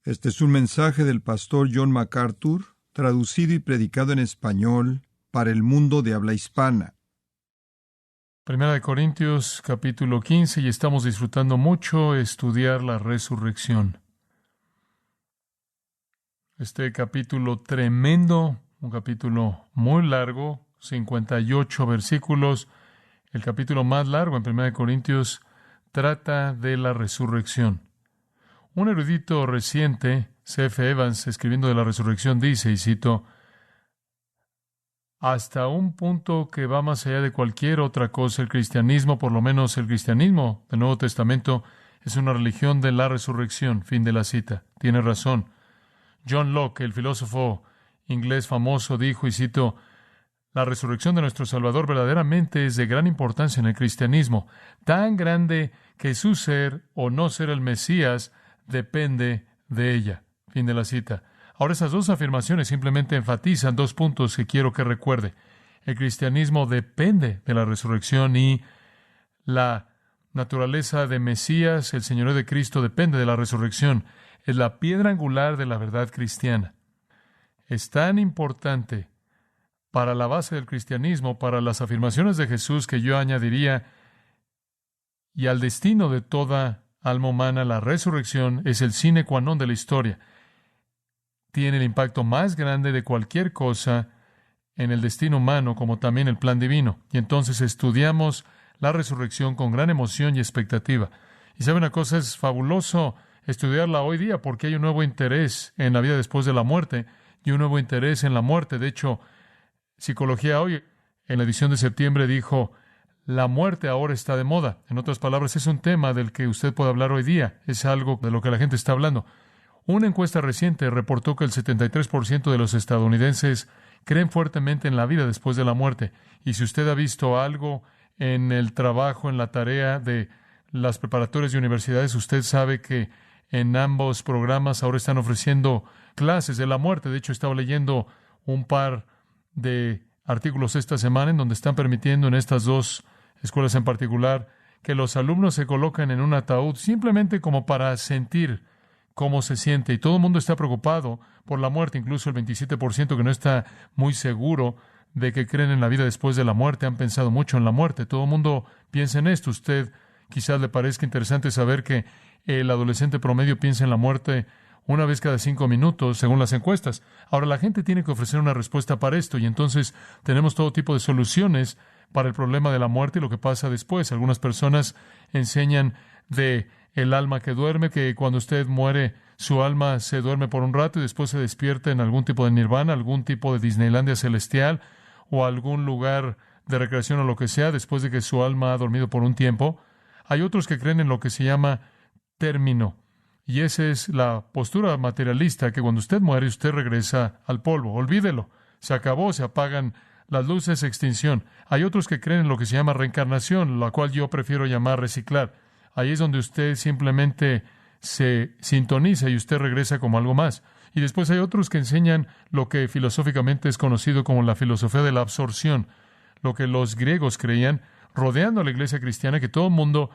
Este es un mensaje del pastor John MacArthur, traducido y predicado en español para el mundo de habla hispana. Primera de Corintios, capítulo 15, y estamos disfrutando mucho estudiar la resurrección. Este capítulo tremendo, un capítulo muy largo, 58 versículos, el capítulo más largo en Primera de Corintios, trata de la resurrección. Un erudito reciente, C.F. Evans, escribiendo de la resurrección, dice, y cito, hasta un punto que va más allá de cualquier otra cosa, el cristianismo, por lo menos el cristianismo del Nuevo Testamento, es una religión de la resurrección. Fin de la cita. Tiene razón. John Locke, el filósofo inglés famoso, dijo, y cito, la resurrección de nuestro Salvador verdaderamente es de gran importancia en el cristianismo, tan grande que su ser o no ser el Mesías depende de ella. Fin de la cita. Ahora, esas dos afirmaciones simplemente enfatizan dos puntos que quiero que recuerde. El cristianismo depende de la resurrección y la naturaleza de Mesías, el señorío de Cristo, depende de la resurrección. Es la piedra angular de la verdad cristiana. Es tan importante para la base del cristianismo, para las afirmaciones de Jesús, que yo añadiría, y al destino de toda alma humana, la resurrección es el sine qua non de la historia. Tiene el impacto más grande de cualquier cosa en el destino humano, como también el plan divino. Y entonces estudiamos la resurrección con gran emoción y expectativa. Y sabe una cosa, es fabuloso estudiarla hoy día porque hay un nuevo interés en la vida después de la muerte y un nuevo interés en la muerte. De hecho, Psicología Hoy, en la edición de septiembre, dijo, la muerte ahora está de moda. En otras palabras, es un tema del que usted puede hablar hoy día. Es algo de lo que la gente está hablando. Una encuesta reciente reportó que el 73% de los estadounidenses creen fuertemente en la vida después de la muerte. Y si usted ha visto algo en el trabajo, en la tarea de las preparatorias y universidades, usted sabe que en ambos programas ahora están ofreciendo clases de la muerte. De hecho, estaba leyendo un par de artículos esta semana en donde están permitiendo en estas dos escuelas en particular que los alumnos se coloquen en un ataúd simplemente como para sentir cómo se siente. Y todo el mundo está preocupado por la muerte, incluso el 27% que no está muy seguro de que creen en la vida después de la muerte, han pensado mucho en la muerte. Todo el mundo piensa en esto. Usted quizás le parezca interesante saber que el adolescente promedio piensa en la muerte una vez cada 5 minutos, según las encuestas. Ahora, la gente tiene que ofrecer una respuesta para esto, y entonces tenemos todo tipo de soluciones para el problema de la muerte y lo que pasa después. Algunas personas enseñan de el alma que duerme, que cuando usted muere, su alma se duerme por un rato y después se despierta en algún tipo de nirvana, algún tipo de Disneylandia celestial o algún lugar de recreación o lo que sea, después de que su alma ha dormido por un tiempo. Hay otros que creen en lo que se llama término. Y esa es la postura materialista, que cuando usted muere, usted regresa al polvo. Olvídelo. Se acabó, se apagan las luces, extinción. Hay otros que creen en lo que se llama reencarnación, la cual yo prefiero llamar reciclar. Ahí es donde usted simplemente se sintoniza y usted regresa como algo más. Y después hay otros que enseñan lo que filosóficamente es conocido como la filosofía de la absorción, lo que los griegos creían, rodeando a la iglesia cristiana, que todo el mundo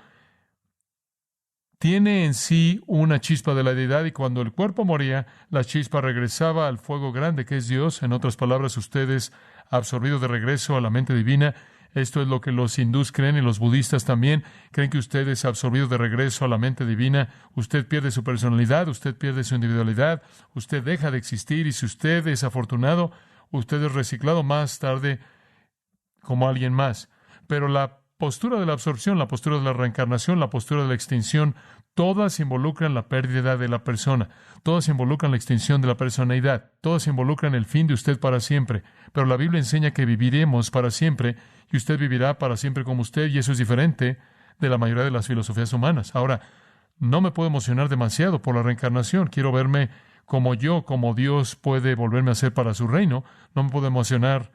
tiene en sí una chispa de la deidad, y cuando el cuerpo moría, la chispa regresaba al fuego grande que es Dios. En otras palabras, usted es absorbido de regreso a la mente divina. Esto es lo que los hindús creen y los budistas también. Creen que usted es absorbido de regreso a la mente divina. Usted pierde su personalidad, usted pierde su individualidad, usted deja de existir, y si usted es afortunado, usted es reciclado más tarde como alguien más. Pero la postura de la absorción, la postura de la reencarnación, la postura de la extinción, todas involucran la pérdida de la persona, todas involucran la extinción de la personalidad, todas involucran el fin de usted para siempre. Pero la Biblia enseña que viviremos para siempre y usted vivirá para siempre como usted, y eso es diferente de la mayoría de las filosofías humanas. Ahora, no me puedo emocionar demasiado por la reencarnación. Quiero verme como yo, como Dios puede volverme a ser para su reino. No me puedo emocionar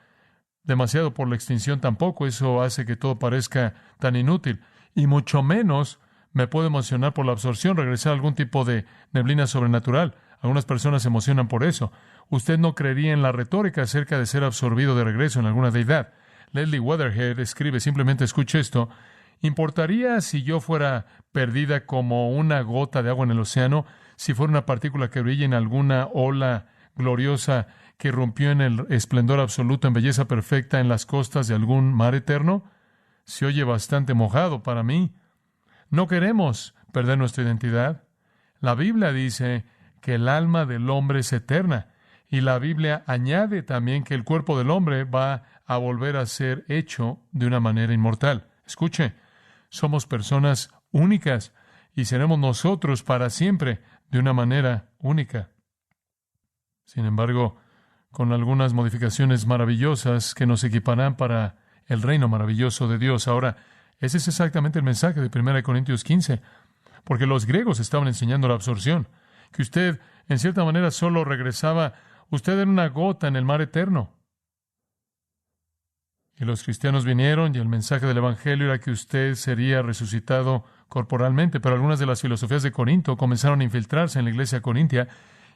demasiado por la extinción tampoco. Eso hace que todo parezca tan inútil. Y mucho menos me puedo emocionar por la absorción, regresar a algún tipo de neblina sobrenatural. Algunas personas se emocionan por eso. Usted no creería en la retórica acerca de ser absorbido de regreso en alguna deidad. Leslie Weatherhead escribe, simplemente escuche esto: ¿importaría si yo fuera perdida como una gota de agua en el océano? si fuera una partícula que brilla en alguna ola gloriosa que rompió en el esplendor absoluto, en belleza perfecta, en las costas de algún mar eterno? Se oye bastante mojado para mí. No queremos perder nuestra identidad. La Biblia dice que el alma del hombre es eterna, y la Biblia añade también que el cuerpo del hombre va a volver a ser hecho de una manera inmortal. Escuche, somos personas únicas y seremos nosotros para siempre de una manera única. Sin embargo, con algunas modificaciones maravillosas que nos equiparán para el reino maravilloso de Dios. Ahora, ese es exactamente el mensaje de 1 Corintios 15, porque los griegos estaban enseñando la absorción, que usted, en cierta manera, solo regresaba, usted era una gota en el mar eterno. Y los cristianos vinieron y el mensaje del Evangelio era que usted sería resucitado corporalmente, pero algunas de las filosofías de Corinto comenzaron a infiltrarse en la iglesia corintia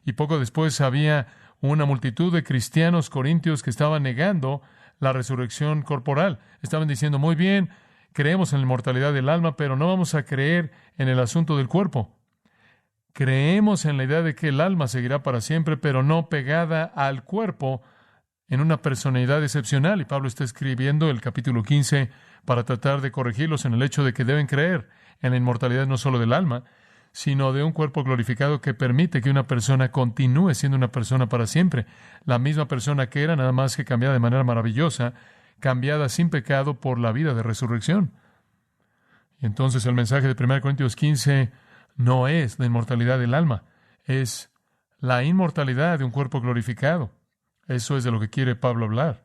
y poco después había una multitud de cristianos corintios que estaban negando la resurrección corporal. Estaban diciendo, muy bien, creemos en la inmortalidad del alma, pero no vamos a creer en el asunto del cuerpo. Creemos en la idea de que el alma seguirá para siempre, pero no pegada al cuerpo en una personalidad excepcional. Y Pablo está escribiendo el capítulo 15 para tratar de corregirlos en el hecho de que deben creer en la inmortalidad no solo del alma, sino de un cuerpo glorificado que permite que una persona continúe siendo una persona para siempre. La misma persona que era, nada más que cambiada de manera maravillosa, cambiada sin pecado por la vida de resurrección. Y entonces el mensaje de 1 Corintios 15 no es la inmortalidad del alma, es la inmortalidad de un cuerpo glorificado. Eso es de lo que quiere Pablo hablar.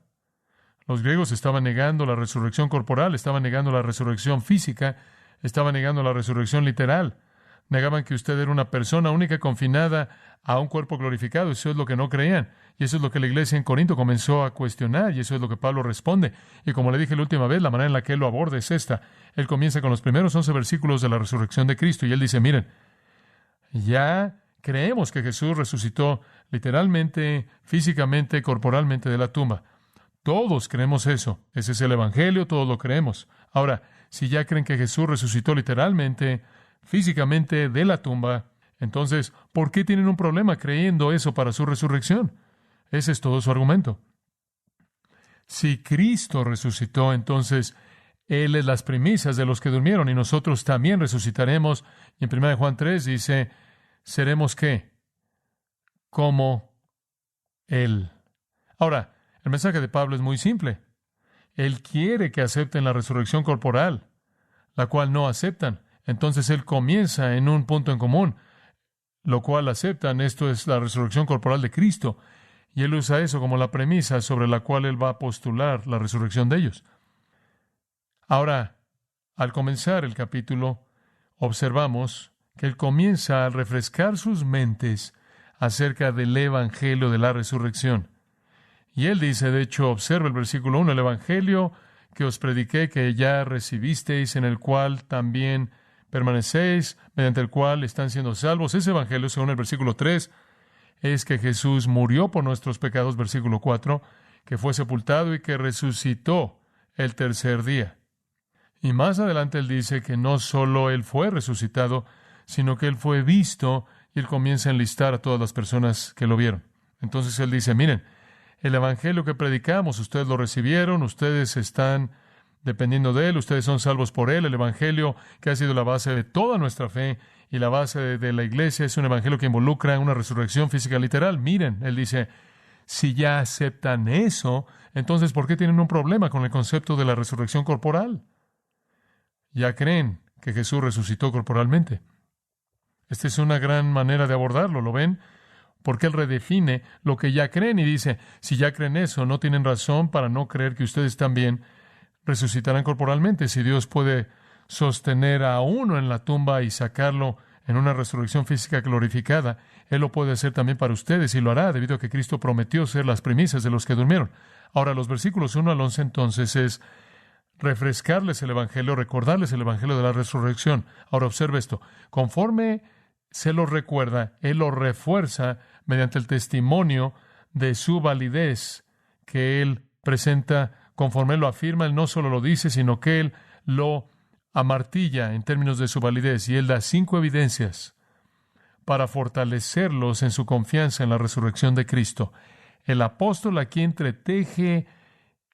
Los griegos estaban negando la resurrección corporal, estaban negando la resurrección física, estaban negando la resurrección literal. Negaban que usted era una persona única confinada a un cuerpo glorificado. Eso es lo que no creían. Y eso es lo que la iglesia en Corinto comenzó a cuestionar. Y eso es lo que Pablo responde. Y como le dije la última vez, la manera en la que él lo aborda es esta. Él comienza con los primeros 11 versículos de la resurrección de Cristo. Y él dice, miren, ya creemos que Jesús resucitó literalmente, físicamente, corporalmente de la tumba. Todos creemos eso. Ese es el Evangelio, todos lo creemos. Ahora, si ya creen que Jesús resucitó literalmente, físicamente de la tumba, entonces, ¿por qué tienen un problema creyendo eso para su resurrección? Ese es todo su argumento. Si Cristo resucitó, entonces Él es las primicias de los que durmieron y nosotros también resucitaremos. Y en 1 Juan 3 dice, ¿seremos qué? Como Él. Ahora, el mensaje de Pablo es muy simple. Él quiere que acepten la resurrección corporal, la cual no aceptan. Entonces él comienza en un punto en común, lo cual aceptan. Esto es la resurrección corporal de Cristo. Y él usa eso como la premisa sobre la cual él va a postular la resurrección de ellos. Ahora, al comenzar el capítulo, observamos que él comienza a refrescar sus mentes acerca del evangelio de la resurrección. Y él dice, de hecho, observa el versículo 1, el evangelio que os prediqué, que ya recibisteis, en el cual también permanecéis, mediante el cual están siendo salvos. Ese evangelio, según el versículo 3, es que Jesús murió por nuestros pecados, versículo 4, que fue sepultado y que resucitó el tercer día. Y más adelante él dice que no solo él fue resucitado, sino que él fue visto, y él comienza a enlistar a todas las personas que lo vieron. Entonces él dice, miren, el evangelio que predicamos, ustedes lo recibieron, ustedes están dependiendo de él, ustedes son salvos por él. El evangelio que ha sido la base de toda nuestra fe y la base de la iglesia es un evangelio que involucra una resurrección física literal. Miren, él dice, si ya aceptan eso, entonces ¿por qué tienen un problema con el concepto de la resurrección corporal? Ya creen que Jesús resucitó corporalmente. Esta es una gran manera de abordarlo, ¿lo ven? Porque él redefine lo que ya creen y dice, si ya creen eso, no tienen razón para no creer que ustedes también resucitarán corporalmente. Si Dios puede sostener a uno en la tumba y sacarlo en una resurrección física glorificada, Él lo puede hacer también para ustedes y lo hará, debido a que Cristo prometió ser las primicias de los que durmieron. Ahora, los versículos 1 al 11 entonces es refrescarles el Evangelio, recordarles el Evangelio de la resurrección. Ahora, observe esto. Conforme se lo recuerda, Él lo refuerza mediante el testimonio de su validez que Él presenta. Conforme Él lo afirma, Él no solo lo dice, sino que Él lo amartilla en términos de su validez. Y Él da 5 evidencias para fortalecerlos en su confianza en la resurrección de Cristo. El apóstol aquí entreteje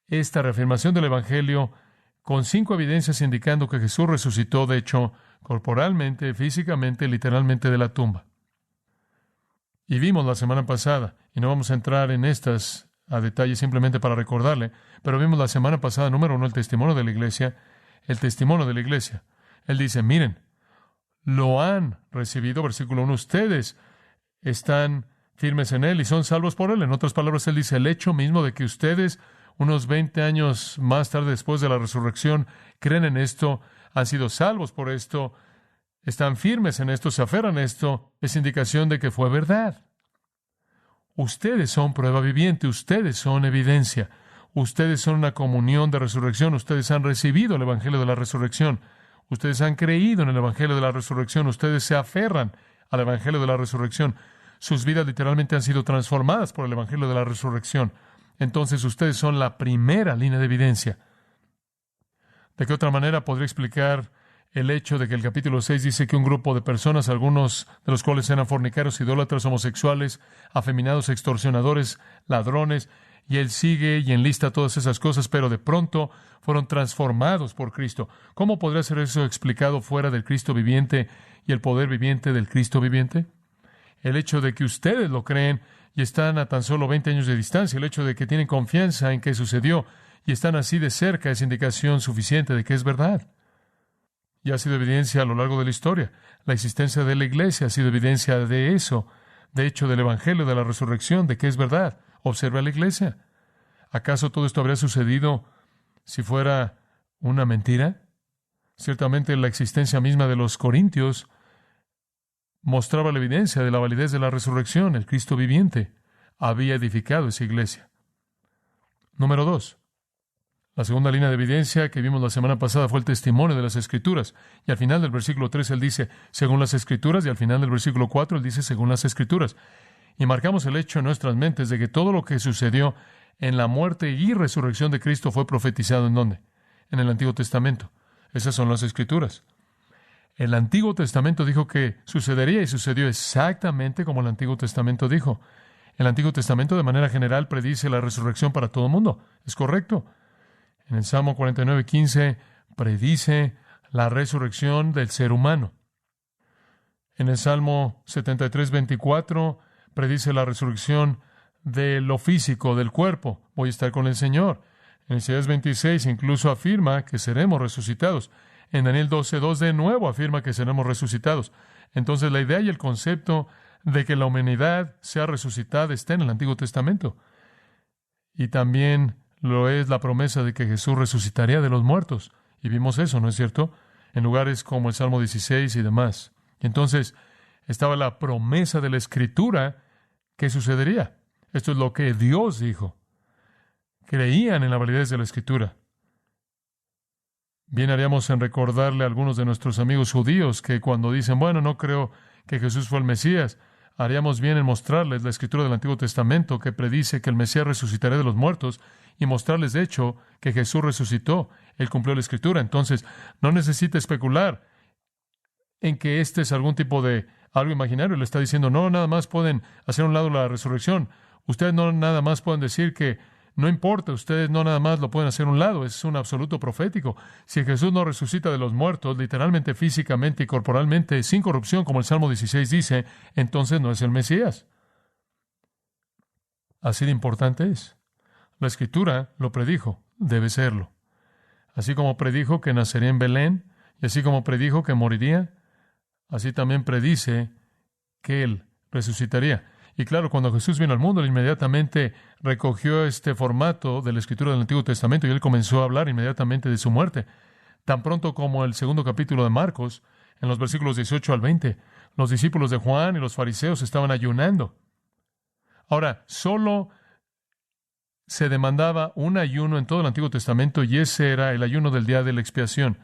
esta reafirmación del Evangelio con 5 evidencias indicando que Jesús resucitó, de hecho, corporalmente, físicamente, literalmente de la tumba. Y vimos la semana pasada, y no vamos a entrar en estas a detalle simplemente para recordarle, pero vimos la semana pasada, número 1, el testimonio de la iglesia. El testimonio de la iglesia. Él dice, miren, lo han recibido, versículo 1, ustedes están firmes en Él y son salvos por Él. En otras palabras, Él dice, el hecho mismo de que ustedes, unos 20 años más tarde después de la resurrección, creen en esto, han sido salvos por esto, están firmes en esto, se aferran a esto, es indicación de que fue verdad. Ustedes son prueba viviente, ustedes son evidencia, ustedes son una comunión de resurrección, ustedes han recibido el Evangelio de la resurrección, ustedes han creído en el Evangelio de la resurrección, ustedes se aferran al Evangelio de la resurrección, sus vidas literalmente han sido transformadas por el Evangelio de la resurrección. Entonces ustedes son la primera línea de evidencia. ¿De qué otra manera podría explicar el hecho de que el capítulo 6 dice que un grupo de personas, algunos de los cuales eran fornicarios, idólatras, homosexuales, afeminados, extorsionadores, ladrones, y él sigue y enlista todas esas cosas, pero de pronto fueron transformados por Cristo? ¿Cómo podría ser eso explicado fuera del Cristo viviente y el poder viviente del Cristo viviente? El hecho de que ustedes lo creen y están a tan solo 20 años de distancia, el hecho de que tienen confianza en que sucedió y están así de cerca, es indicación suficiente de que es verdad. Y ha sido evidencia a lo largo de la historia. La existencia de la iglesia ha sido evidencia de eso, de hecho del Evangelio de la resurrección, de que es verdad. Observa la iglesia. ¿Acaso todo esto habría sucedido si fuera una mentira? Ciertamente la existencia misma de los corintios mostraba la evidencia de la validez de la resurrección. El Cristo viviente había edificado esa iglesia. Número 2. La segunda línea de evidencia que vimos la semana pasada fue el testimonio de las Escrituras. Y al final del versículo 3 él dice, según las Escrituras, y al final del versículo 4 él dice, según las Escrituras. Y marcamos el hecho en nuestras mentes de que todo lo que sucedió en la muerte y resurrección de Cristo fue profetizado ¿en dónde? En el Antiguo Testamento. Esas son las Escrituras. El Antiguo Testamento dijo que sucedería y sucedió exactamente como el Antiguo Testamento dijo. El Antiguo Testamento de manera general predice la resurrección para todo el mundo. Es correcto. En el Salmo 49:15 predice la resurrección del ser humano. En el Salmo 73:24 predice la resurrección de lo físico, del cuerpo. Voy a estar con el Señor. En Isaías 26 incluso afirma que seremos resucitados. En Daniel 12:2 de nuevo afirma que seremos resucitados. Entonces la idea y el concepto de que la humanidad sea resucitada está en el Antiguo Testamento. Y también lo es la promesa de que Jesús resucitaría de los muertos. Y vimos eso, ¿no es cierto? En lugares como el Salmo 16 y demás. Y entonces estaba la promesa de la Escritura que sucedería. Esto es lo que Dios dijo. Creían en la validez de la Escritura. Bien haríamos en recordarle a algunos de nuestros amigos judíos que cuando dicen, bueno, no creo que Jesús fue el Mesías, haríamos bien en mostrarles la Escritura del Antiguo Testamento que predice que el Mesías resucitará de los muertos y mostrarles, de hecho, que Jesús resucitó. Él cumplió la Escritura. Entonces, no necesita especular en que este es algún tipo de algo imaginario. Le está diciendo, no, nada más pueden hacer a un lado la resurrección. Ustedes no nada más pueden decir que no importa, ustedes no nada más lo pueden hacer a un lado. Es un absoluto profético. Si Jesús no resucita de los muertos, literalmente, físicamente y corporalmente, sin corrupción, como el Salmo 16 dice, entonces no es el Mesías. Así de importante es. La Escritura lo predijo, debe serlo. Así como predijo que nacería en Belén, y así como predijo que moriría, así también predice que Él resucitaría. Y claro, cuando Jesús vino al mundo, Él inmediatamente recogió este formato de la Escritura del Antiguo Testamento y Él comenzó a hablar inmediatamente de su muerte. Tan pronto como el segundo capítulo de Marcos, en los versículos 18 al 20, los discípulos de Juan y los fariseos estaban ayunando. Ahora, solo se demandaba un ayuno en todo el Antiguo Testamento y ese era el ayuno del día de la expiación.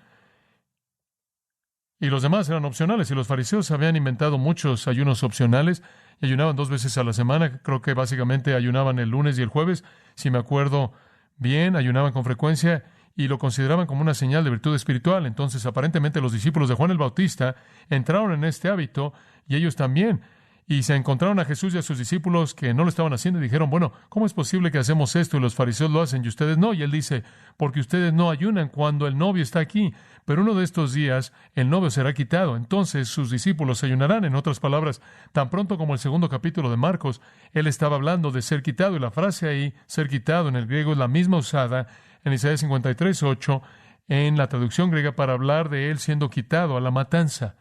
Y los demás eran opcionales y los fariseos habían inventado muchos ayunos opcionales y ayunaban 2 veces a la semana. Creo que básicamente ayunaban el lunes y el jueves. Si me acuerdo bien, ayunaban con frecuencia y lo consideraban como una señal de virtud espiritual. Entonces, aparentemente, los discípulos de Juan el Bautista entraron en este hábito y ellos también. Y se encontraron a Jesús y a sus discípulos que no lo estaban haciendo y dijeron, bueno, ¿cómo es posible que hacemos esto y los fariseos lo hacen y ustedes no? Y él dice, porque ustedes no ayunan cuando el novio está aquí, pero uno de estos días el novio será quitado. Entonces sus discípulos ayunarán. En otras palabras, tan pronto como el segundo capítulo de Marcos, él estaba hablando de ser quitado y la frase ahí, ser quitado en el griego, es la misma usada en Isaías 53:8 en la traducción griega para hablar de él siendo quitado a la matanza.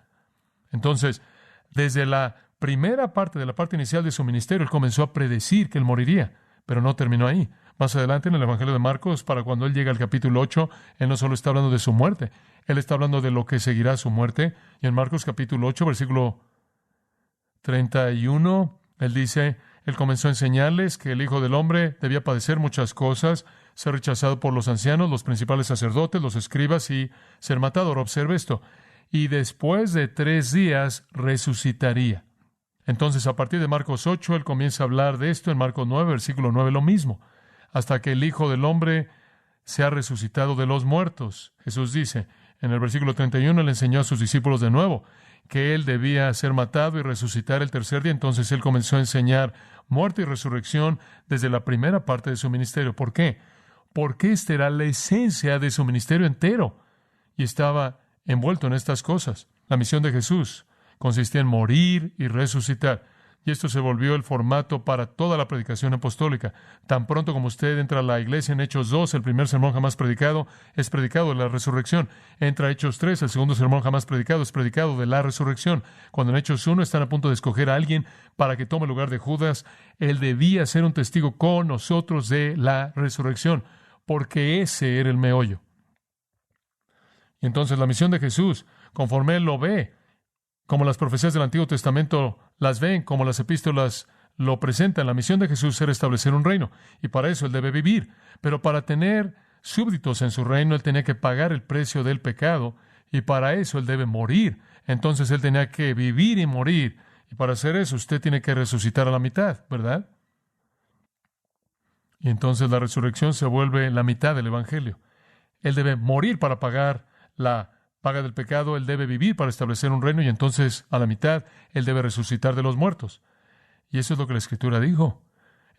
Entonces, desde la primera parte de la parte inicial de su ministerio, él comenzó a predecir que él moriría, pero no terminó ahí. Más adelante en el Evangelio de Marcos, para cuando él llega al capítulo 8, él no solo está hablando de su muerte, él está hablando de lo que seguirá su muerte. Y en Marcos capítulo 8, versículo 31, él dice, él comenzó a enseñarles que el Hijo del Hombre debía padecer muchas cosas, ser rechazado por los ancianos, los principales sacerdotes, los escribas y ser matado. Ahora observe esto. Y después de 3 días resucitaría. Entonces, a partir de Marcos 8, él comienza a hablar de esto. En Marcos 9, versículo 9, lo mismo. Hasta que el Hijo del Hombre sea resucitado de los muertos. Jesús dice, en el versículo 31, él enseñó a sus discípulos de nuevo que él debía ser matado y resucitar el tercer día. Entonces, él comenzó a enseñar muerte y resurrección desde la primera parte de su ministerio. ¿Por qué? Porque esta era la esencia de su ministerio entero. Y estaba envuelto en estas cosas. La misión de Jesús consistía en morir y resucitar. Y esto se volvió el formato para toda la predicación apostólica. Tan pronto como usted entra a la iglesia en Hechos 2, el primer sermón jamás predicado es predicado de la resurrección. Entra a Hechos 3, el segundo sermón jamás predicado es predicado de la resurrección. Cuando en Hechos 1 están a punto de escoger a alguien para que tome el lugar de Judas, él debía ser un testigo con nosotros de la resurrección, porque ese era el meollo. Y entonces la misión de Jesús, conforme él lo ve, como las profecías del Antiguo Testamento las ven, como las epístolas lo presentan, la misión de Jesús era establecer un reino, y para eso él debe vivir. Pero para tener súbditos en su reino, él tenía que pagar el precio del pecado, y para eso él debe morir. Entonces él tenía que vivir y morir, y para hacer eso usted tiene que resucitar a la mitad, ¿verdad? Y entonces la resurrección se vuelve la mitad del Evangelio. Él debe morir para pagar la paga del pecado, él debe vivir para establecer un reino, y entonces a la mitad él debe resucitar de los muertos. Y eso es lo que la Escritura dijo.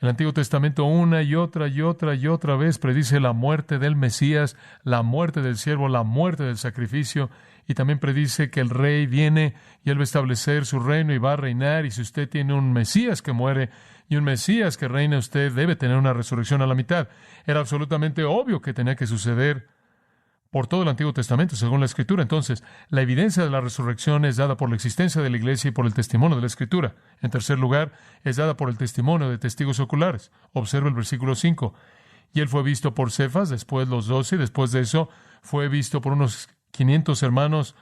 El Antiguo Testamento una y otra vez predice la muerte del Mesías, la muerte del siervo, la muerte del sacrificio, y también predice que el rey viene y él va a establecer su reino y va a reinar. Y si usted tiene un Mesías que muere y un Mesías que reina, usted debe tener una resurrección a la mitad. Era absolutamente obvio que tenía que suceder por todo el Antiguo Testamento, según la Escritura. Entonces, la evidencia de la resurrección es dada por la existencia de la iglesia y por el testimonio de la Escritura. En tercer lugar, es dada por el testimonio de testigos oculares. Observa el versículo 5. Y él fue visto por Cefas, después los 12, y después de eso fue visto por unos 500 hermanos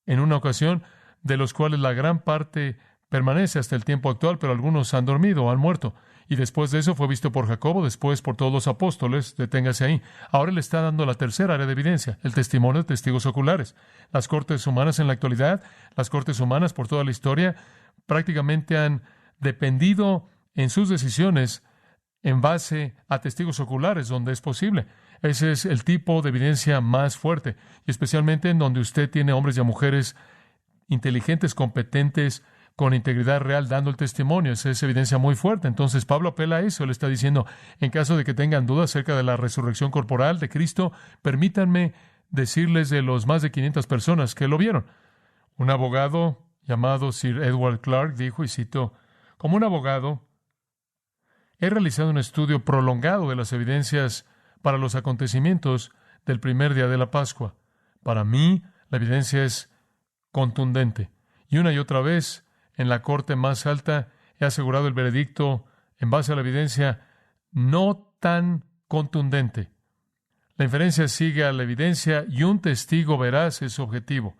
en una ocasión, de los cuales la gran parte permanece hasta el tiempo actual, pero algunos han dormido o han muerto. Y después de eso fue visto por Jacobo, después por todos los apóstoles. Deténgase ahí. Ahora le está dando la tercera área de evidencia, el testimonio de testigos oculares. Las cortes humanas en la actualidad, las cortes humanas por toda la historia, prácticamente han dependido en sus decisiones en base a testigos oculares donde es posible. Ese es el tipo de evidencia más fuerte, y especialmente en donde usted tiene hombres y a mujeres inteligentes, competentes, con integridad real, dando el testimonio. Esa es evidencia muy fuerte. Entonces, Pablo apela a eso. Él está diciendo, en caso de que tengan dudas acerca de la resurrección corporal de Cristo, permítanme decirles de los más de 500 personas que lo vieron. Un abogado llamado Sir Edward Clark dijo, y cito, como un abogado, he realizado un estudio prolongado de las evidencias para los acontecimientos del primer día de la Pascua. Para mí, la evidencia es contundente. Y una y otra vez, en la corte más alta, he asegurado el veredicto en base a la evidencia no tan contundente. La inferencia sigue a la evidencia y un testigo veraz es su objetivo.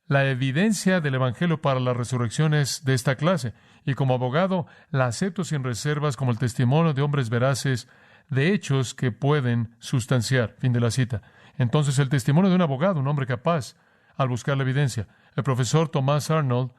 La evidencia del Evangelio para la resurrección es de esta clase, y como abogado la acepto sin reservas como el testimonio de hombres veraces de hechos que pueden sustanciar. Fin de la cita. Entonces, el testimonio de un abogado, un hombre capaz, al buscar la evidencia. El profesor Thomas Arnold,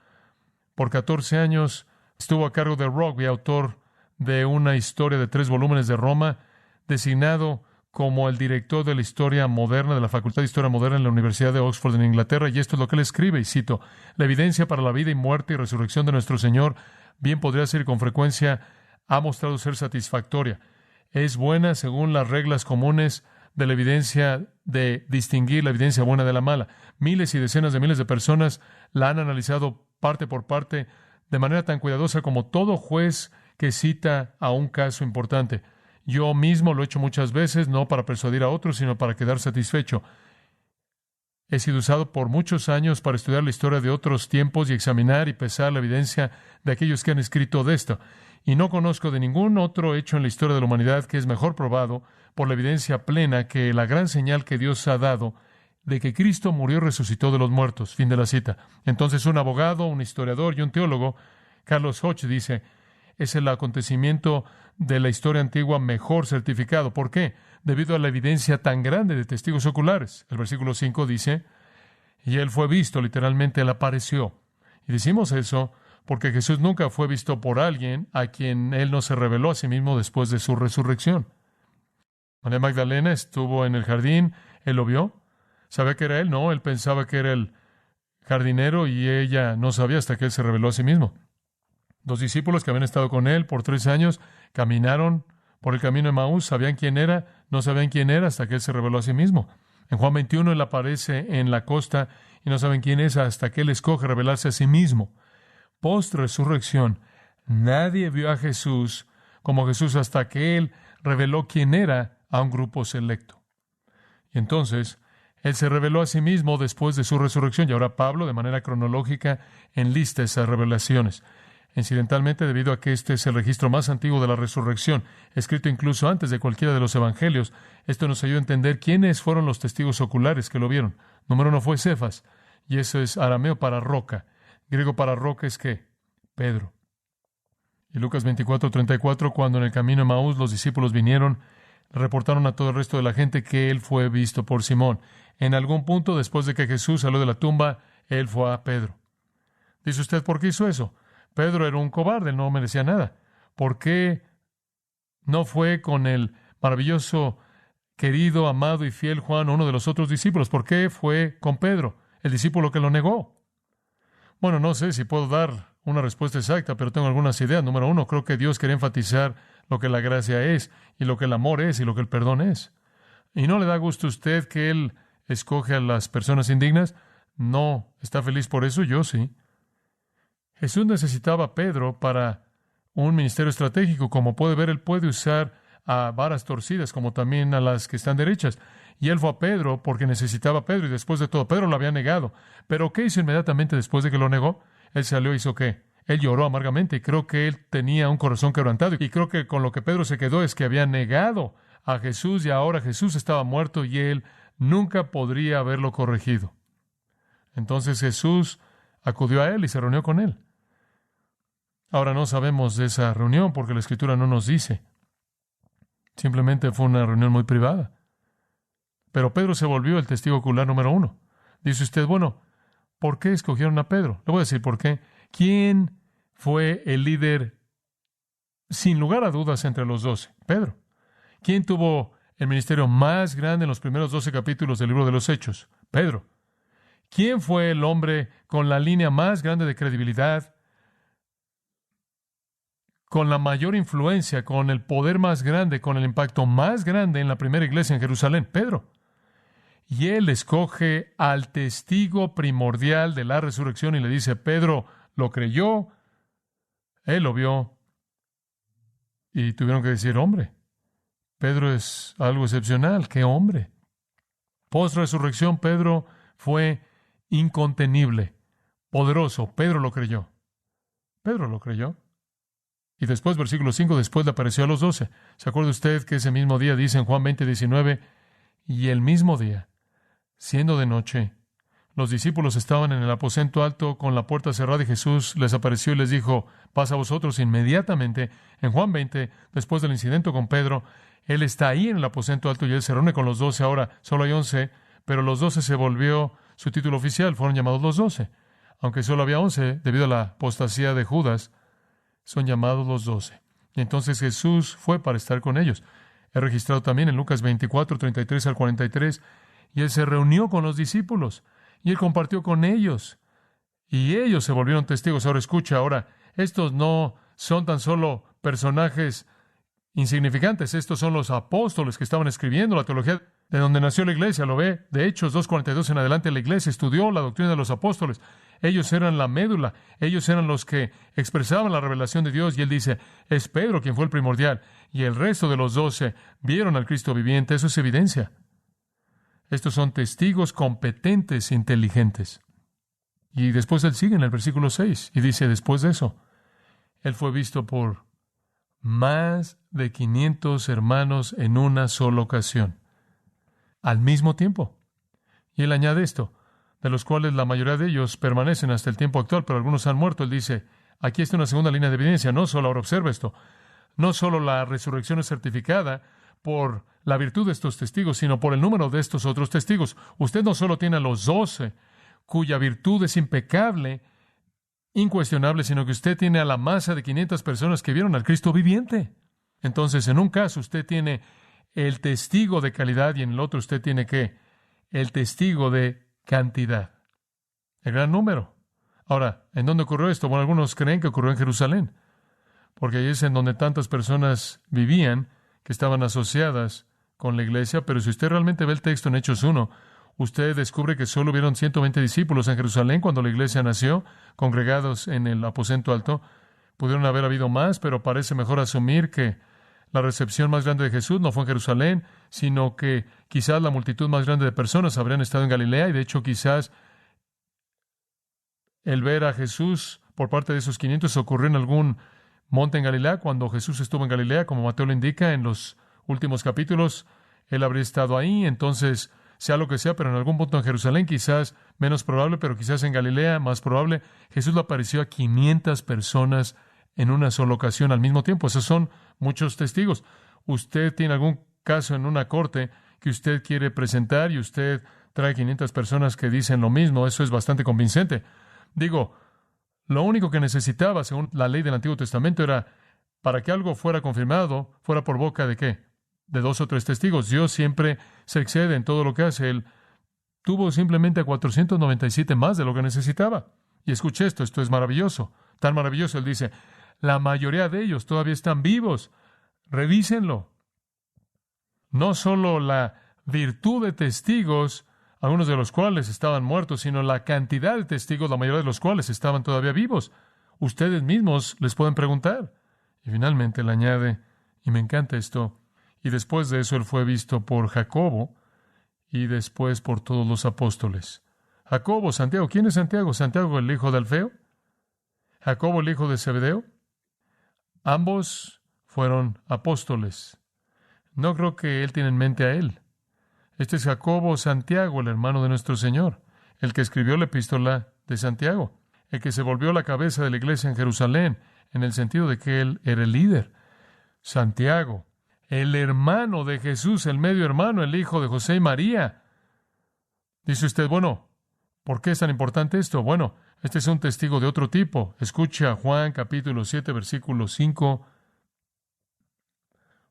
por 14 años, estuvo a cargo de Rugby, autor de una historia de 3 volúmenes de Roma, designado como el director de la historia moderna, de la Facultad de Historia Moderna en la Universidad de Oxford en Inglaterra, y esto es lo que él escribe, y cito: la evidencia para la vida y muerte y resurrección de nuestro Señor bien podría ser y con frecuencia ha mostrado ser satisfactoria. Es buena según las reglas comunes de la evidencia de distinguir la evidencia buena de la mala. Miles y decenas de miles de personas la han analizado parte por parte de manera tan cuidadosa como todo juez que cita a un caso importante. Yo mismo lo he hecho muchas veces, no para persuadir a otros, sino para quedar satisfecho. He sido usado por muchos años para estudiar la historia de otros tiempos y examinar y pesar la evidencia de aquellos que han escrito de esto. Y no conozco de ningún otro hecho en la historia de la humanidad que es mejor probado por la evidencia plena que la gran señal que Dios ha dado de que Cristo murió y resucitó de los muertos. Fin de la cita. Entonces, un abogado, un historiador y un teólogo, Carlos Hodge, dice: es el acontecimiento de la historia antigua mejor certificado. ¿Por qué? Debido a la evidencia tan grande de testigos oculares. El versículo 5 dice: y él fue visto, literalmente, él apareció. Y decimos eso porque Jesús nunca fue visto por alguien a quien él no se reveló a sí mismo después de su resurrección. María Magdalena estuvo en el jardín, él lo vio. ¿Sabía que era él? No, él pensaba que era el jardinero y ella no sabía hasta que él se reveló a sí mismo. Dos discípulos que habían estado con él por 3 años caminaron por el camino de Emaús, sabían quién era, no sabían quién era hasta que él se reveló a sí mismo. En Juan 21 él aparece en la costa y no saben quién es hasta que él escoge revelarse a sí mismo. Post-resurrección, nadie vio a Jesús como Jesús hasta que él reveló quién era a un grupo selecto. Y entonces, él se reveló a sí mismo después de su resurrección, y ahora Pablo, de manera cronológica, enlista esas revelaciones. Incidentalmente, debido a que este es el registro más antiguo de la resurrección, escrito incluso antes de cualquiera de los evangelios, esto nos ayuda a entender quiénes fueron los testigos oculares que lo vieron. Número 1 fue Cefas, y eso es arameo para roca. Griego para roca es ¿qué? Pedro. Y Lucas 24:34, cuando en el camino de Emaús los discípulos vinieron, le reportaron a todo el resto de la gente que él fue visto por Simón. En algún punto, después de que Jesús salió de la tumba, él fue a Pedro. Dice usted, ¿por qué hizo eso? Pedro era un cobarde, él no merecía nada. ¿Por qué no fue con el maravilloso, querido, amado y fiel Juan, uno de los otros discípulos? ¿Por qué fue con Pedro, el discípulo que lo negó? Bueno, no sé si puedo dar una respuesta exacta, pero tengo algunas ideas. Número 1, creo que Dios quería enfatizar lo que la gracia es, y lo que el amor es, y lo que el perdón es. ¿Y no le da gusto a usted que Él escoge a las personas indignas? No. ¿Está feliz por eso? Yo sí. Jesús necesitaba a Pedro para un ministerio estratégico. Como puede ver, Él puede usar a varas torcidas, como también a las que están derechas. Y Él fue a Pedro porque necesitaba a Pedro, y después de todo, Pedro lo había negado. ¿Pero qué hizo inmediatamente después de que lo negó? Él salió y hizo ¿qué? Él lloró amargamente, y creo que él tenía un corazón quebrantado. Y creo que con lo que Pedro se quedó es que había negado a Jesús, y ahora Jesús estaba muerto y él nunca podría haberlo corregido. Entonces Jesús acudió a él y se reunió con él. Ahora no sabemos de esa reunión porque la Escritura no nos dice. Simplemente fue una reunión muy privada. Pero Pedro se volvió el testigo ocular número 1. Dice usted, bueno, ¿por qué escogieron a Pedro? Le voy a decir por qué. ¿Quién fue el líder, sin lugar a dudas, entre los 12? Pedro. ¿Quién tuvo el ministerio más grande en los primeros 12 capítulos del libro de los Hechos? Pedro. ¿Quién fue el hombre con la línea más grande de credibilidad, con la mayor influencia, con el poder más grande, con el impacto más grande en la primera iglesia en Jerusalén? Pedro. Y él escoge al testigo primordial de la resurrección y le dice, Pedro lo creyó, él lo vio, y tuvieron que decir, hombre, Pedro es algo excepcional, qué hombre. Post-resurrección, Pedro fue incontenible, poderoso, Pedro lo creyó. Pedro lo creyó. Y después, versículo 5, después le apareció a los 12. ¿Se acuerda usted que ese mismo día, dice en Juan 20:19, y el mismo día, siendo de noche, los discípulos estaban en el aposento alto con la puerta cerrada y Jesús les apareció y les dijo, pasa a vosotros inmediatamente. En Juan 20, después del incidente con Pedro, él está ahí en el aposento alto y él se reúne con los 12. Ahora solo hay 11, pero los 12 se volvió su título oficial, fueron llamados los 12. Aunque solo había 11, debido a la apostasía de Judas, son llamados los 12. Y entonces Jesús fue para estar con ellos. Es registrado también en Lucas 24, 33 al 43. Y Él se reunió con los discípulos y Él compartió con ellos. Y ellos se volvieron testigos. Ahora escucha, estos no son tan solo personajes insignificantes. Estos son los apóstoles que estaban escribiendo la teología de donde nació la iglesia. Lo ve de Hechos 2:42 en adelante. La iglesia estudió la doctrina de los apóstoles. Ellos eran la médula. Ellos eran los que expresaban la revelación de Dios. Y Él dice, es Pedro quien fue el primordial. Y el resto de los 12 vieron al Cristo viviente. Eso es evidencia. Estos son testigos competentes, inteligentes. Y después Él sigue en el versículo 6 y dice, después de eso, Él fue visto por más de 500 hermanos en una sola ocasión, al mismo tiempo. Y Él añade esto, de los cuales la mayoría de ellos permanecen hasta el tiempo actual, pero algunos han muerto. Él dice, aquí está una segunda línea de evidencia. No solo, ahora observa esto, no solo la resurrección es certificada por la virtud de estos testigos, sino por el número de estos otros testigos. Usted no solo tiene a los 12, cuya virtud es impecable, incuestionable, sino que usted tiene a la masa de 500 personas que vieron al Cristo viviente. Entonces, en un caso, usted tiene el testigo de calidad y en el otro usted tiene ¿qué? El testigo de cantidad. El gran número. Ahora, ¿en dónde ocurrió esto? Bueno, algunos creen que ocurrió en Jerusalén, porque ahí es en donde tantas personas vivían que estaban asociadas con la iglesia, pero si usted realmente ve el texto en Hechos 1, usted descubre que solo hubieron 120 discípulos en Jerusalén cuando la iglesia nació, congregados en el aposento alto. Pudieron haber habido más, pero parece mejor asumir que la recepción más grande de Jesús no fue en Jerusalén, sino que quizás la multitud más grande de personas habrían estado en Galilea, y de hecho quizás el ver a Jesús por parte de esos 500 ocurrió en algún monte en Galilea, cuando Jesús estuvo en Galilea, como Mateo lo indica en los últimos capítulos. Él habría estado ahí, entonces, sea lo que sea, pero en algún punto en Jerusalén, quizás menos probable, pero quizás en Galilea, más probable, Jesús le apareció a 500 personas en una sola ocasión al mismo tiempo. Esos son muchos testigos. Usted tiene algún caso en una corte que usted quiere presentar y usted trae 500 personas que dicen lo mismo. Eso es bastante convincente. Digo, lo único que necesitaba, según la ley del Antiguo Testamento, era para que algo fuera confirmado, fuera por boca de ¿qué? De 2 o 3 testigos. Dios siempre se excede en todo lo que hace. Él tuvo simplemente a 497 más de lo que necesitaba. Y escuche esto es maravilloso. Tan maravilloso, Él dice, la mayoría de ellos todavía están vivos. Revísenlo. No solo la virtud de testigos, algunos de los cuales estaban muertos, sino la cantidad de testigos, la mayoría de los cuales estaban todavía vivos. Ustedes mismos les pueden preguntar. Y finalmente Él añade, y me encanta esto, y después de eso Él fue visto por Jacobo y después por todos los apóstoles. Jacobo, Santiago. ¿Quién es Santiago? ¿Santiago el hijo de Alfeo? ¿Jacobo el hijo de Zebedeo? Ambos fueron apóstoles. No creo que Él tiene en mente a él. Este es Jacobo Santiago, el hermano de nuestro Señor, el que escribió la epístola de Santiago, el que se volvió la cabeza de la iglesia en Jerusalén, en el sentido de que él era el líder. Santiago, el hermano de Jesús, el medio hermano, el hijo de José y María. Dice usted, bueno, ¿por qué es tan importante esto? Bueno, este es un testigo de otro tipo. Escucha Juan capítulo 7, versículo 5.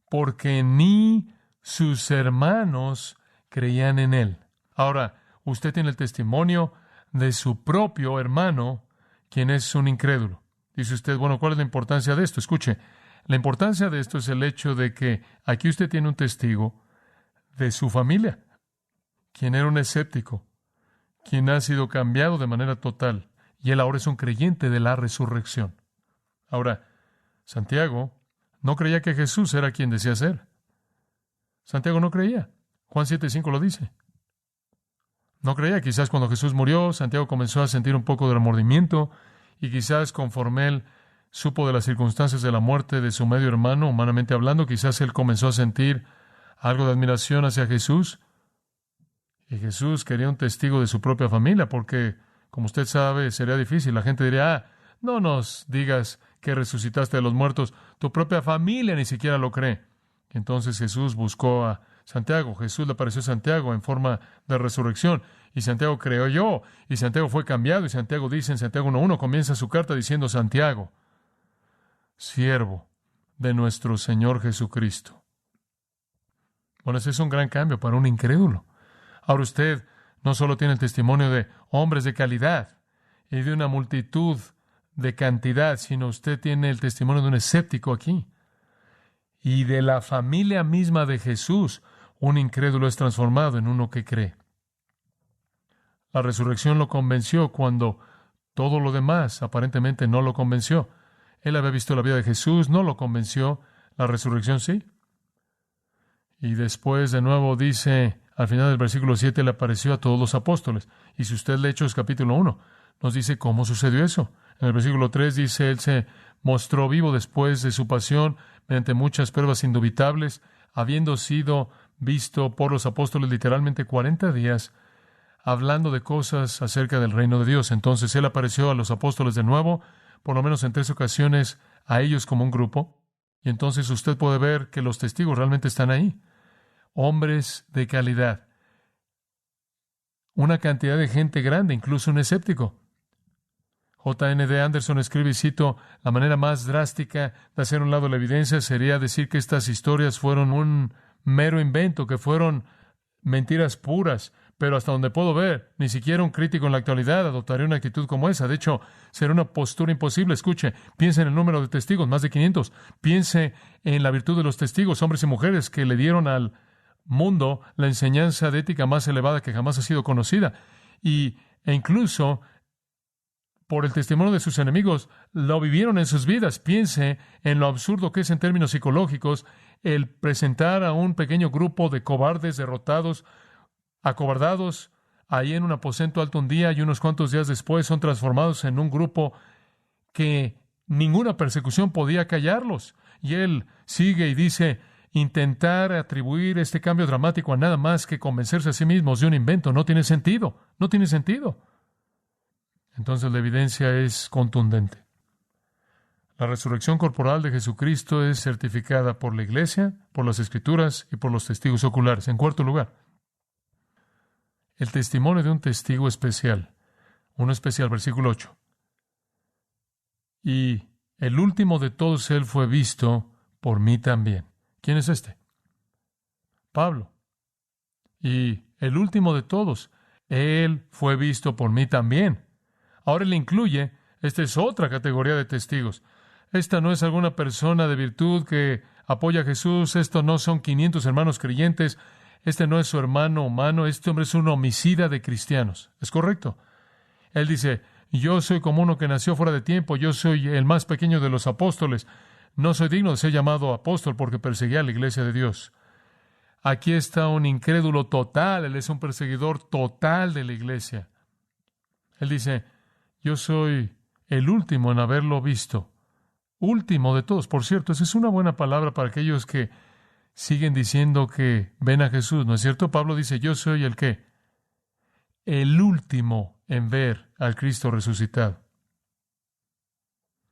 Porque ni sus hermanos creían en él. Ahora, usted tiene el testimonio de su propio hermano, quien es un incrédulo. Dice usted, bueno, ¿cuál es la importancia de esto? Escuche, la importancia de esto es el hecho de que aquí usted tiene un testigo de su familia, quien era un escéptico, quien ha sido cambiado de manera total, y él ahora es un creyente de la resurrección. Ahora, Santiago no creía que Jesús era quien decía ser. Santiago no creía. Juan 7:5 lo dice. No creía. Quizás cuando Jesús murió, Santiago comenzó a sentir un poco de remordimiento, y quizás conforme él supo de las circunstancias de la muerte de su medio hermano, humanamente hablando, quizás él comenzó a sentir algo de admiración hacia Jesús. Y Jesús quería un testigo de su propia familia, porque, como usted sabe, sería difícil. La gente diría, no nos digas que resucitaste de los muertos. Tu propia familia ni siquiera lo cree. Entonces Jesús buscó a Santiago. Jesús le apareció a Santiago en forma de resurrección. Y Santiago creyó. Y Santiago fue cambiado. Y Santiago dice en Santiago 1:1, comienza su carta diciendo, Santiago, siervo de nuestro Señor Jesucristo. Bueno, ese es un gran cambio para un incrédulo. Ahora usted no solo tiene el testimonio de hombres de calidad y de una multitud de cantidad, sino usted tiene el testimonio de un escéptico aquí. Y de la familia misma de Jesús, un incrédulo es transformado en uno que cree. La resurrección lo convenció cuando todo lo demás aparentemente no lo convenció. Él había visto la vida de Jesús, no lo convenció. La resurrección sí. Y después de nuevo dice, al final del versículo 7, le apareció a todos los apóstoles. Y si usted lee Hechos capítulo 1, nos dice cómo sucedió eso. En el versículo 3 dice, Él se mostró vivo después de su pasión mediante muchas pruebas indubitables, habiendo sido visto por los apóstoles literalmente 40 días, hablando de cosas acerca del reino de Dios. Entonces Él apareció a los apóstoles de nuevo, por lo menos en 3 ocasiones, a ellos como un grupo. Y entonces usted puede ver que los testigos realmente están ahí. Hombres de calidad. Una cantidad de gente grande, incluso un escéptico. J.N.D. Anderson escribe, y cito, la manera más drástica de hacer a un lado la evidencia sería decir que estas historias fueron un mero invento, que fueron mentiras puras, pero hasta donde puedo ver, ni siquiera un crítico en la actualidad adoptaría una actitud como esa. De hecho, será una postura imposible. Escuche, piense en el número de testigos, más de 500. Piense en la virtud de los testigos, hombres y mujeres que le dieron al mundo la enseñanza de ética más elevada que jamás ha sido conocida. E incluso por el testimonio de sus enemigos, lo vivieron en sus vidas. Piense en lo absurdo que es en términos psicológicos el presentar a un pequeño grupo de cobardes, derrotados, acobardados, ahí en un aposento alto un día y unos cuantos días después son transformados en un grupo que ninguna persecución podía callarlos. Y él sigue y dice, intentar atribuir este cambio dramático a nada más que convencerse a sí mismos de un invento no tiene sentido. No tiene sentido. Entonces la evidencia es contundente. La resurrección corporal de Jesucristo es certificada por la Iglesia, por las Escrituras y por los testigos oculares. En cuarto lugar, el testimonio de un testigo especial. Uno especial, versículo 8. Y el último de todos él fue visto por mí también. ¿Quién es este? Pablo. Y el último de todos, él fue visto por mí también. Ahora él incluye, esta es otra categoría de testigos. Esta no es alguna persona de virtud que apoya a Jesús. Esto no son 500 hermanos creyentes. Este no es su hermano humano. Este hombre es un homicida de cristianos. ¿Es correcto? Él dice, yo soy como uno que nació fuera de tiempo. Yo soy el más pequeño de los apóstoles. No soy digno de ser llamado apóstol porque perseguía a la iglesia de Dios. Aquí está un incrédulo total. Él es un perseguidor total de la iglesia. Él dice, yo soy el último en haberlo visto. Último de todos. Por cierto, esa es una buena palabra para aquellos que siguen diciendo que ven a Jesús, ¿no es cierto? Pablo dice, yo soy el ¿qué? El último en ver al Cristo resucitado.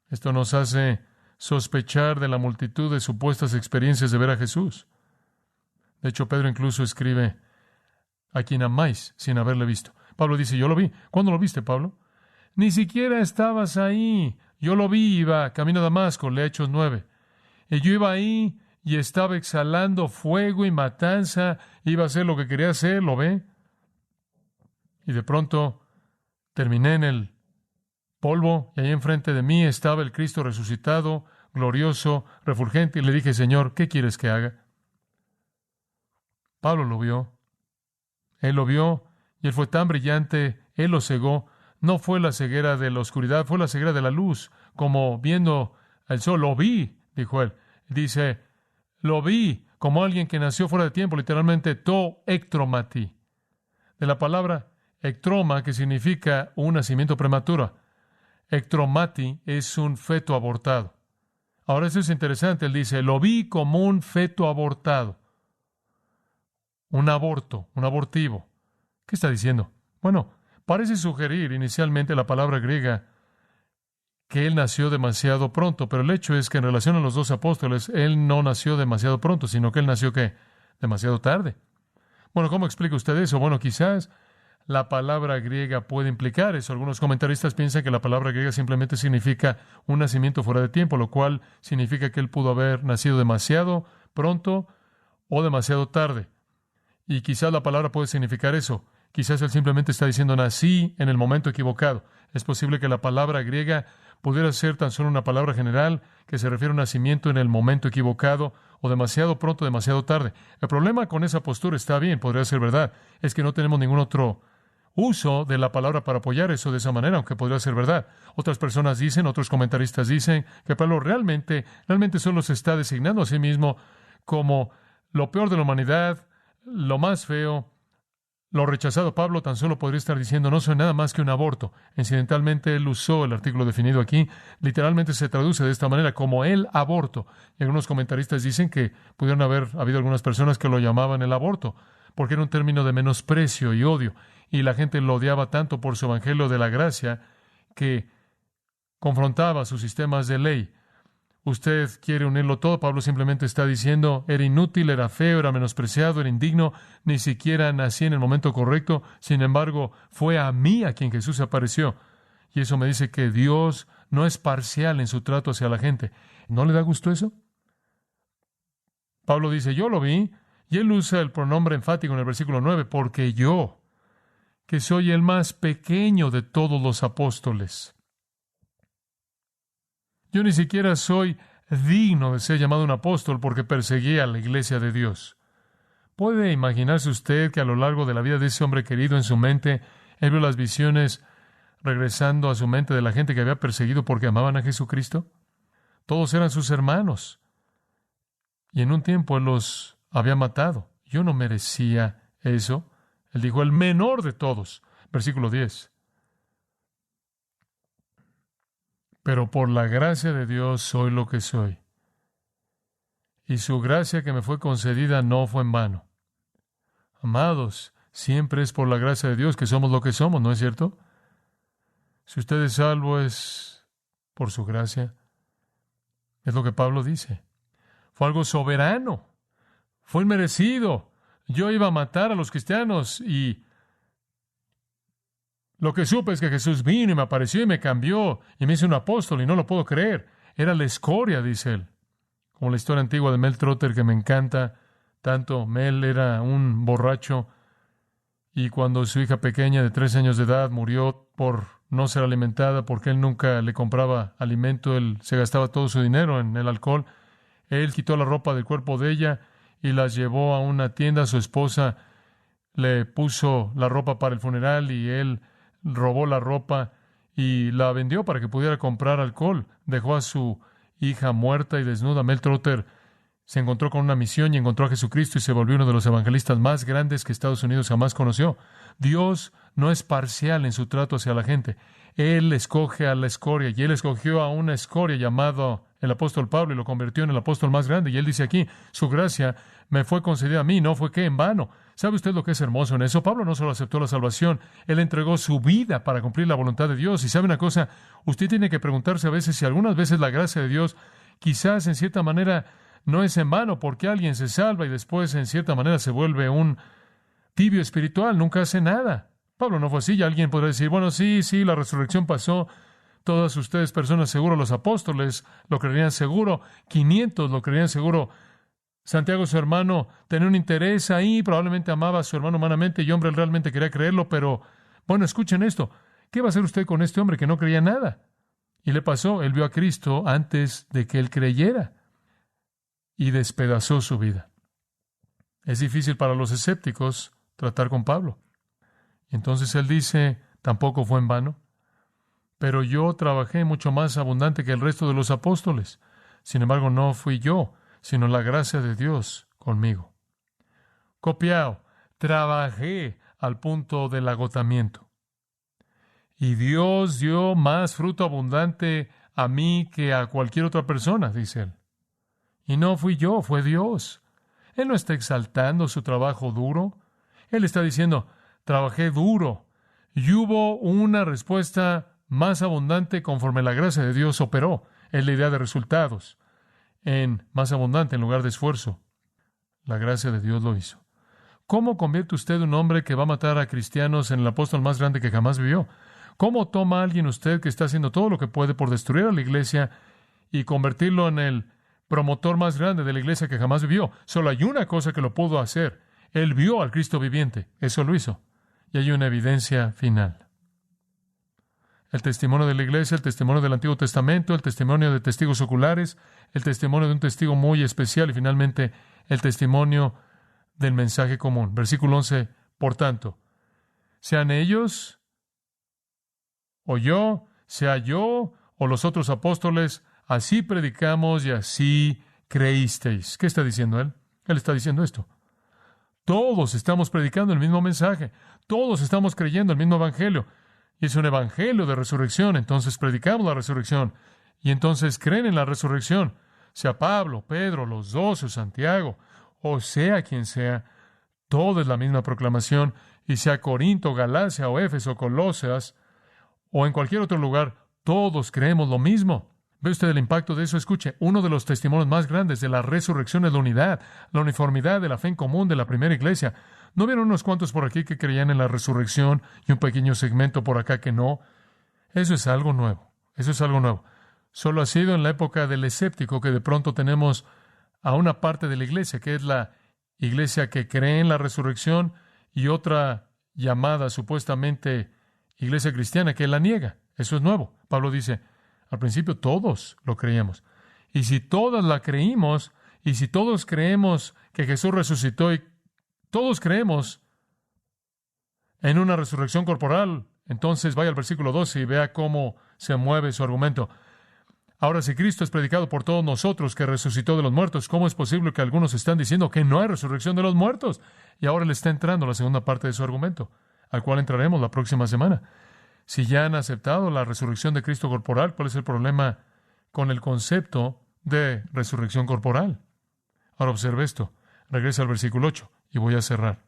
Esto nos hace sospechar de la multitud de supuestas experiencias de ver a Jesús. De hecho, Pedro incluso escribe, a quien amáis sin haberle visto. Pablo dice, yo lo vi. ¿Cuándo lo viste, Pablo? Ni siquiera estabas ahí. Yo lo vi, iba camino a Damasco, lee Hechos 9. Y yo iba ahí y estaba exhalando fuego y matanza, iba a hacer lo que quería hacer, ¿lo ve? Y de pronto terminé en el polvo y ahí enfrente de mí estaba el Cristo resucitado, glorioso, refulgente, y le dije, Señor, ¿qué quieres que haga? Pablo lo vio. Él lo vio y él fue tan brillante, él lo cegó. No fue la ceguera de la oscuridad, fue la ceguera de la luz, como viendo el sol. Lo vi, dijo él. Dice, lo vi como alguien que nació fuera de tiempo, literalmente, to ectromati. De la palabra ectroma, que significa un nacimiento prematuro. Ectromati es un feto abortado. Ahora eso es interesante, él dice, lo vi como un feto abortado. Un aborto, un abortivo. ¿Qué está diciendo? Bueno, parece sugerir inicialmente la palabra griega que él nació demasiado pronto, pero el hecho es que en relación a los 12 apóstoles, él no nació demasiado pronto, sino que él nació ¿qué? Demasiado tarde. Bueno, ¿cómo explica usted eso? Bueno, quizás la palabra griega puede implicar eso. Algunos comentaristas piensan que la palabra griega simplemente significa un nacimiento fuera de tiempo, lo cual significa que él pudo haber nacido demasiado pronto o demasiado tarde. Y quizás la palabra puede significar eso. Quizás él simplemente está diciendo nací en el momento equivocado. Es posible que la palabra griega pudiera ser tan solo una palabra general que se refiere a un nacimiento en el momento equivocado o demasiado pronto, demasiado tarde. El problema con esa postura está bien, podría ser verdad, es que no tenemos ningún otro uso de la palabra para apoyar eso de esa manera, aunque podría ser verdad. Otras personas dicen, otros comentaristas dicen que Pablo realmente solo se está designando a sí mismo como lo peor de la humanidad, lo más feo, lo rechazado. Pablo tan solo podría estar diciendo, no soy nada más que un aborto. Incidentalmente, él usó el artículo definido aquí. Literalmente se traduce de esta manera, como el aborto. Y algunos comentaristas dicen que pudieron haber habido algunas personas que lo llamaban el aborto, porque era un término de menosprecio y odio. Y la gente lo odiaba tanto por su evangelio de la gracia que confrontaba sus sistemas de ley. Usted quiere unirlo todo. Pablo simplemente está diciendo, era inútil, era feo, era menospreciado, era indigno, ni siquiera nací en el momento correcto. Sin embargo, fue a mí a quien Jesús apareció. Y eso me dice que Dios no es parcial en su trato hacia la gente. ¿No le da gusto eso? Pablo dice, yo lo vi, y él usa el pronombre enfático en el versículo 9, porque yo, que soy el más pequeño de todos los apóstoles, yo ni siquiera soy digno de ser llamado un apóstol porque perseguía a la iglesia de Dios. ¿Puede imaginarse usted que a lo largo de la vida de ese hombre querido en su mente, él vio las visiones regresando a su mente de la gente que había perseguido porque amaban a Jesucristo? Todos eran sus hermanos. Y en un tiempo él los había matado. Yo no merecía eso. Él dijo, el menor de todos. Versículo 10. Pero por la gracia de Dios soy lo que soy. Y su gracia que me fue concedida no fue en vano. Amados, siempre es por la gracia de Dios que somos lo que somos, ¿no es cierto? Si usted es salvo es por su gracia. Es lo que Pablo dice. Fue algo soberano. Fue inmerecido. Yo iba a matar a los cristianos y lo que supe es que Jesús vino y me apareció y me cambió y me hizo un apóstol y no lo puedo creer. Era la escoria, dice él. Como la historia antigua de Mel Trotter que me encanta tanto. Mel era un borracho y cuando su hija pequeña de 3 años de edad murió por no ser alimentada porque él nunca le compraba alimento, él se gastaba todo su dinero en el alcohol. Él quitó la ropa del cuerpo de ella y las llevó a una tienda. Su esposa le puso la ropa para el funeral y él robó la ropa y la vendió para que pudiera comprar alcohol. Dejó a su hija muerta y desnuda. Mel Trotter se encontró con una misión y encontró a Jesucristo y se volvió uno de los evangelistas más grandes que Estados Unidos jamás conoció. Dios no es parcial en su trato hacia la gente. Él escoge a la escoria y él escogió a una escoria llamado el apóstol Pablo y lo convirtió en el apóstol más grande. Y él dice aquí, su gracia me fue concedida a mí, no fue que en vano. ¿Sabe usted lo que es hermoso en eso? Pablo no solo aceptó la salvación, él entregó su vida para cumplir la voluntad de Dios. Y sabe una cosa, usted tiene que preguntarse a veces si algunas veces la gracia de Dios quizás en cierta manera no es en vano porque alguien se salva y después en cierta manera se vuelve un tibio espiritual, nunca hace nada. Pablo no fue así, y alguien podrá decir, bueno, sí, la resurrección pasó, todas ustedes personas seguro, los apóstoles lo creerían seguro, 500 lo creerían seguro. Santiago, su hermano, tenía un interés ahí, probablemente amaba a su hermano humanamente y hombre, él realmente quería creerlo, pero, bueno, escuchen esto, ¿qué va a hacer usted con este hombre que no creía nada? Y le pasó, él vio a Cristo antes de que él creyera y despedazó su vida. Es difícil para los escépticos tratar con Pablo. Y entonces él dice, tampoco fue en vano, pero yo trabajé mucho más abundante que el resto de los apóstoles. Sin embargo, no fui yo, sino la gracia de Dios conmigo. Copiao, trabajé al punto del agotamiento. Y Dios dio más fruto abundante a mí que a cualquier otra persona, dice él. Y no fui yo, fue Dios. Él no está exaltando su trabajo duro. Él está diciendo, trabajé duro. Y hubo una respuesta más abundante conforme la gracia de Dios operó. Es la idea de resultados. En más abundante en lugar de esfuerzo. La gracia de Dios lo hizo. ¿Cómo convierte usted un hombre que va a matar a cristianos en el apóstol más grande que jamás vivió? ¿Cómo toma a alguien usted que está haciendo todo lo que puede por destruir a la iglesia y convertirlo en el promotor más grande de la iglesia que jamás vivió. Solo hay una cosa que lo pudo hacer. Él vio al Cristo viviente. Eso lo hizo. Y hay una evidencia final. El testimonio de la iglesia, el testimonio del Antiguo Testamento, el testimonio de testigos oculares, el testimonio de un testigo muy especial y finalmente el testimonio del mensaje común. Versículo 11, por tanto, sean ellos o yo, sea yo o los otros apóstoles, así predicamos y así creísteis. ¿Qué está diciendo él? Él está diciendo esto. Todos estamos predicando el mismo mensaje. Todos estamos creyendo el mismo evangelio. Y es un evangelio de resurrección. Entonces predicamos la resurrección. Y entonces creen en la resurrección. Sea Pablo, Pedro, los 12, Santiago, o sea quien sea, todo es la misma proclamación. Y sea Corinto, Galacia, o Éfeso, Colosas, o en cualquier otro lugar, todos creemos lo mismo. ¿Ve usted el impacto de eso? Escuche, uno de los testimonios más grandes de la resurrección es la unidad, la uniformidad de la fe en común de la primera iglesia. ¿No vieron unos cuantos por aquí que creían en la resurrección y un pequeño segmento por acá que no? Eso es algo nuevo. Eso es algo nuevo. Solo ha sido en la época del escéptico que de pronto tenemos a una parte de la iglesia, que es la iglesia que cree en la resurrección, y otra llamada supuestamente iglesia cristiana que la niega. Eso es nuevo. Pablo dice, al principio todos lo creíamos. Y si todas la creímos, y si todos creemos que Jesús resucitó y todos creemos en una resurrección corporal, entonces vaya al versículo 12 y vea cómo se mueve su argumento. Ahora, si Cristo es predicado por todos nosotros que resucitó de los muertos, ¿cómo es posible que algunos están diciendo que no hay resurrección de los muertos? Y ahora le está entrando la segunda parte de su argumento, al cual entraremos la próxima semana. Si ya han aceptado la resurrección de Cristo corporal, ¿cuál es el problema con el concepto de resurrección corporal? Ahora observe esto. Regresa al versículo 8 y voy a cerrar.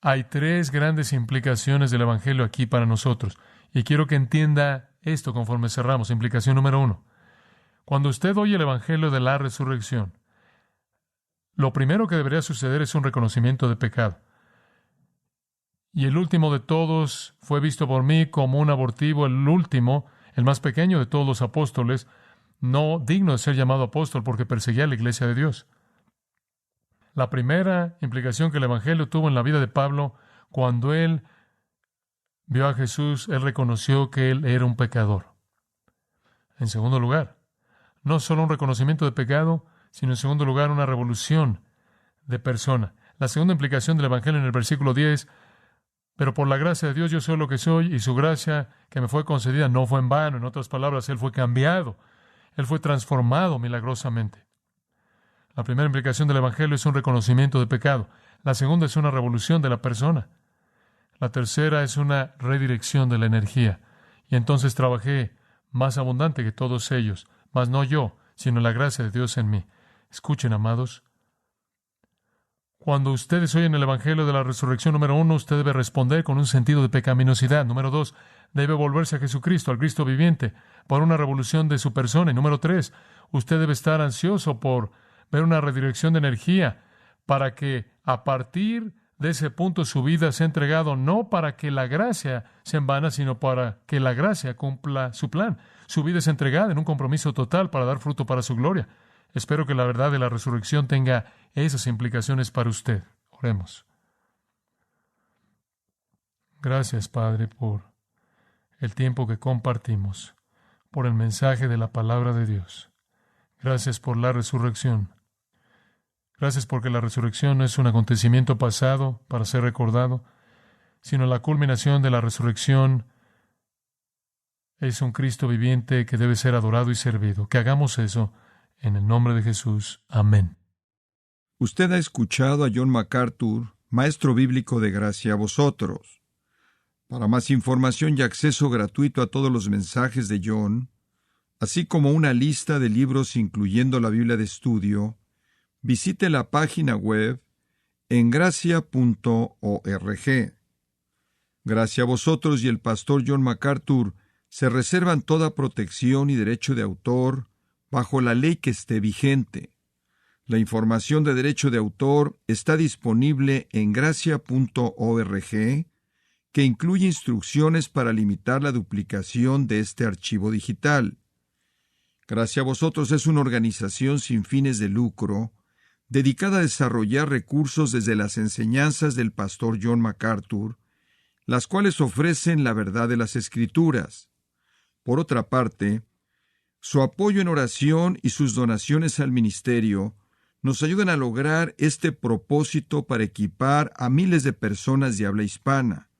Hay 3 grandes implicaciones del Evangelio aquí para nosotros. Y quiero que entienda esto conforme cerramos. Implicación número 1. Cuando usted oye el Evangelio de la resurrección, lo primero que debería suceder es un reconocimiento de pecado. Y el último de todos fue visto por mí como un abortivo, el último, el más pequeño de todos los apóstoles, no digno de ser llamado apóstol porque perseguía a la iglesia de Dios. La primera implicación que el Evangelio tuvo en la vida de Pablo, cuando él vio a Jesús, él reconoció que él era un pecador. En segundo lugar, no solo un reconocimiento de pecado, sino en segundo lugar una revolución de persona. La segunda implicación del Evangelio en el versículo 10, pero por la gracia de Dios yo soy lo que soy, y su gracia que me fue concedida no fue en vano. En otras palabras, él fue cambiado, él fue transformado milagrosamente. La primera implicación del Evangelio es un reconocimiento de pecado. La segunda es una revolución de la persona. La tercera es una redirección de la energía. Y entonces trabajé más abundante que todos ellos, mas no yo, sino la gracia de Dios en mí. Escuchen, amados. Cuando ustedes oyen el Evangelio de la resurrección, número 1, usted debe responder con un sentido de pecaminosidad. Número 2, debe volverse a Jesucristo, al Cristo viviente, por una revolución de su persona. Y número 3, usted debe estar ansioso por ver una redirección de energía para que a partir de ese punto su vida sea entregado no para que la gracia sea en vana, sino para que la gracia cumpla su plan. Su vida es entregada en un compromiso total para dar fruto para su gloria. Espero que la verdad de la resurrección tenga esas implicaciones para usted. Oremos. Gracias, Padre, por el tiempo que compartimos, por el mensaje de la palabra de Dios. Gracias por la resurrección. Gracias porque la resurrección no es un acontecimiento pasado para ser recordado, sino la culminación de la resurrección es un Cristo viviente que debe ser adorado y servido. Que hagamos eso en el nombre de Jesús. Amén. Usted ha escuchado a John MacArthur, maestro bíblico de gracia a vosotros. Para más información y acceso gratuito a todos los mensajes de John, así como una lista de libros incluyendo la Biblia de estudio, visite la página web en gracia.org. Gracia a vosotros y el pastor John MacArthur se reservan toda protección y derecho de autor bajo la ley que esté vigente. La información de derecho de autor está disponible en gracia.org, que incluye instrucciones para limitar la duplicación de este archivo digital. Gracia a Vosotros es una organización sin fines de lucro, dedicada a desarrollar recursos desde las enseñanzas del pastor John MacArthur, las cuales ofrecen la verdad de las Escrituras. Por otra parte, su apoyo en oración y sus donaciones al ministerio nos ayudan a lograr este propósito para equipar a miles de personas de habla hispana.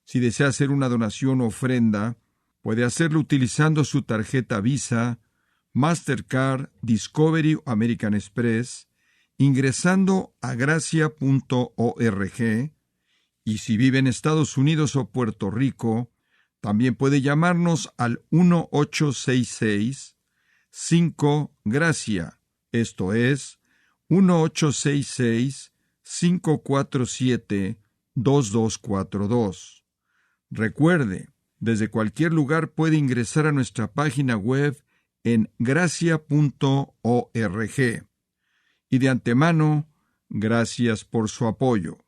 Si desea hacer una donación o ofrenda, puede hacerlo utilizando su tarjeta Visa, Mastercard, Discovery o American Express, ingresando a gracia.org, y si vive en Estados Unidos o Puerto Rico, también puede llamarnos al 1-866-5-GRACIA, esto es, 1-866-547-2242. Recuerde, desde cualquier lugar puede ingresar a nuestra página web en gracia.org. Y de antemano, gracias por su apoyo.